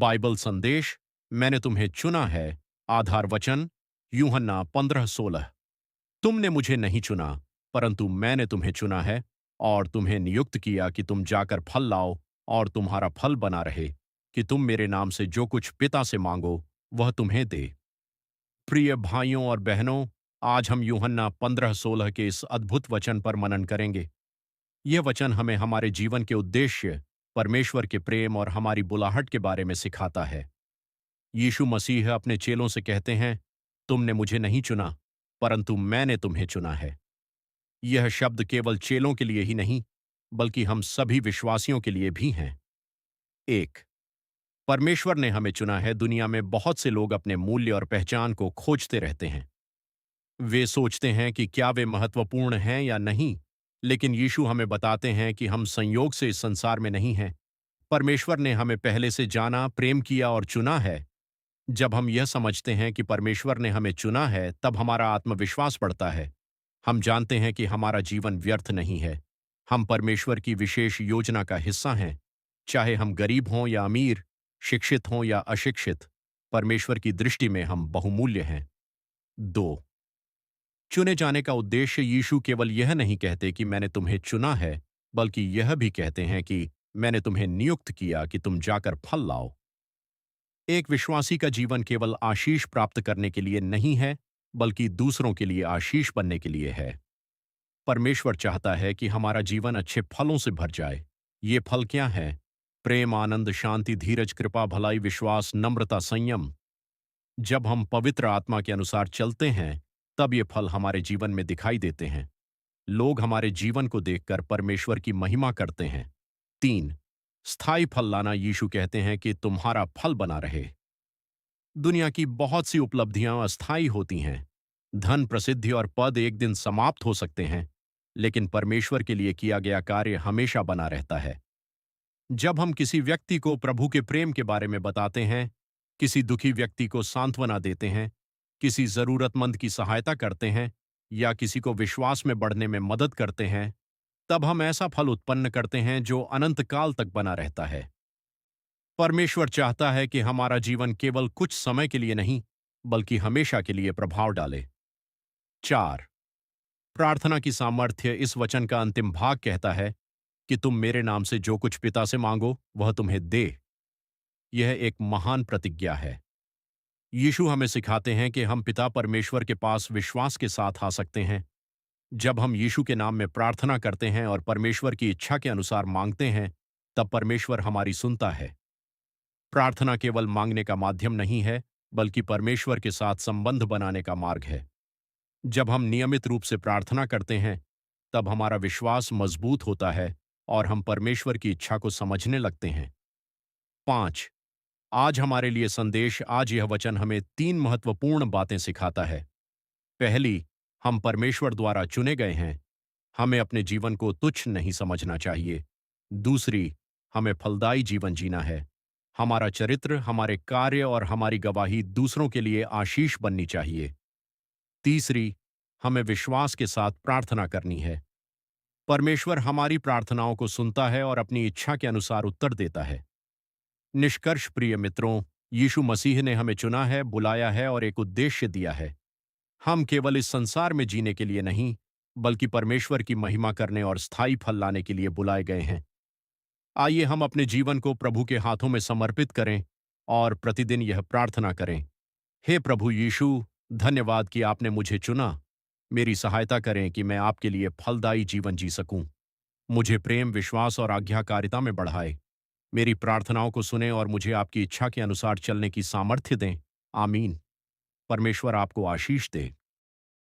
Bible संदेश, मैंने तुम्हें चुना है। आधार वचन, यूहन्ना 15:16। तुमने मुझे नहीं चुना, परंतु मैंने तुम्हें चुना है और तुम्हें नियुक्त किया कि तुम जाकर फल लाओ और तुम्हारा फल बना रहे, कि तुम मेरे नाम से जो कुछ पिता से मांगो वह तुम्हें दे। प्रिय भाइयों और बहनों, आज हम यूहन्ना 15:16 के इस अद्भुत वचन पर मनन करेंगे। यह वचन हमें हमारे जीवन के उद्देश्य, परमेश्वर के प्रेम और हमारी बुलाहट के बारे में सिखाता है। यीशु मसीह अपने चेलों से कहते हैं, तुमने मुझे नहीं चुना, परंतु मैंने तुम्हें चुना है। यह शब्द केवल चेलों के लिए ही नहीं, बल्कि हम सभी विश्वासियों के लिए भी हैं। एक, परमेश्वर ने हमें चुना है। दुनिया में बहुत से लोग अपने मूल्य और पहचान को खोजते रहते हैं। वे सोचते हैं कि क्या वे महत्वपूर्ण हैं या नहीं, लेकिन यीशु हमें बताते हैं कि हम संयोग से इस संसार में नहीं हैं। परमेश्वर ने हमें पहले से जाना, प्रेम किया और चुना है। जब हम यह समझते हैं कि परमेश्वर ने हमें चुना है, तब हमारा आत्मविश्वास बढ़ता है। हम जानते हैं कि हमारा जीवन व्यर्थ नहीं है। हम परमेश्वर की विशेष योजना का हिस्सा हैं। चाहे हम गरीब हों या अमीर, शिक्षित हों या अशिक्षित, परमेश्वर की दृष्टि में हम बहुमूल्य हैं। 2, चुने जाने का उद्देश्य, यीशु केवल यह नहीं कहते कि मैंने तुम्हें चुना है, बल्कि यह भी कहते हैं कि मैंने तुम्हें नियुक्त किया कि तुम जाकर फल लाओ। एक विश्वासी का जीवन केवल आशीष प्राप्त करने के लिए नहीं है, बल्कि दूसरों के लिए आशीष बनने के लिए है। परमेश्वर चाहता है कि हमारा जीवन अच्छे फलों से भर जाए। ये फल क्या हैं? प्रेम, आनंद, शांति, धीरज, कृपा, भलाई, विश्वास, नम्रता, संयम। जब हम पवित्र आत्मा के अनुसार चलते हैं, तब ये फल हमारे जीवन में दिखाई देते हैं। लोग हमारे जीवन को देखकर परमेश्वर की महिमा करते हैं। 3, स्थायी फल लाना, यीशु कहते हैं कि तुम्हारा फल बना रहे। दुनिया की बहुत सी उपलब्धियां अस्थायी होती हैं। धन, प्रसिद्धि और पद एक दिन समाप्त हो सकते हैं, लेकिन परमेश्वर के लिए किया गया कार्य हमेशा बना रहता है। जब हम किसी व्यक्ति को प्रभु के प्रेम के बारे में बताते हैं, किसी दुखी व्यक्ति को सांत्वना देते हैं, किसी जरूरतमंद की सहायता करते हैं या किसी को विश्वास में बढ़ने में मदद करते हैं, तब हम ऐसा फल उत्पन्न करते हैं जो अनंत काल तक बना रहता है। परमेश्वर चाहता है कि हमारा जीवन केवल कुछ समय के लिए नहीं, बल्कि हमेशा के लिए प्रभाव डाले। 4, प्रार्थना की सामर्थ्य, इस वचन का अंतिम भाग कहता है कि तुम मेरे नाम से जो कुछ पिता से मांगो वह तुम्हें दे। यह एक महान प्रतिज्ञा है। यीशु हमें सिखाते हैं कि हम पिता परमेश्वर के पास विश्वास के साथ आ सकते हैं। जब हम यीशु के नाम में प्रार्थना करते हैं और परमेश्वर की इच्छा के अनुसार मांगते हैं, तब परमेश्वर हमारी सुनता है। प्रार्थना केवल मांगने का माध्यम नहीं है, बल्कि परमेश्वर के साथ संबंध बनाने का मार्ग है। जब हम नियमित रूप से प्रार्थना करते हैं, तब हमारा विश्वास मजबूत होता है और हम परमेश्वर की इच्छा को समझने लगते हैं। 5, आज हमारे लिए संदेश, आज यह वचन हमें 3 महत्वपूर्ण बातें सिखाता है। पहली, हम परमेश्वर द्वारा चुने गए हैं। हमें अपने जीवन को तुच्छ नहीं समझना चाहिए। दूसरी, हमें फलदायी जीवन जीना है। हमारा चरित्र, हमारे कार्य और हमारी गवाही दूसरों के लिए आशीष बननी चाहिए। तीसरी, हमें विश्वास के साथ प्रार्थना करनी है। परमेश्वर हमारी प्रार्थनाओं को सुनता है और अपनी इच्छा के अनुसार उत्तर देता है। निष्कर्ष, प्रिय मित्रों, यीशु मसीह ने हमें चुना है, बुलाया है और एक उद्देश्य दिया है। हम केवल इस संसार में जीने के लिए नहीं, बल्कि परमेश्वर की महिमा करने और स्थायी फल लाने के लिए बुलाए गए हैं। आइए हम अपने जीवन को प्रभु के हाथों में समर्पित करें और प्रतिदिन यह प्रार्थना करें, हे प्रभु यीशु, धन्यवाद कि आपने मुझे चुना। मेरी सहायता करें कि मैं आपके लिए फलदायी जीवन जी सकूं। मुझे प्रेम, विश्वास और आज्ञाकारिता में बढ़ाए। मेरी प्रार्थनाओं को सुनें और मुझे आपकी इच्छा के अनुसार चलने की सामर्थ्य दें। आमीन। परमेश्वर आपको आशीष दे।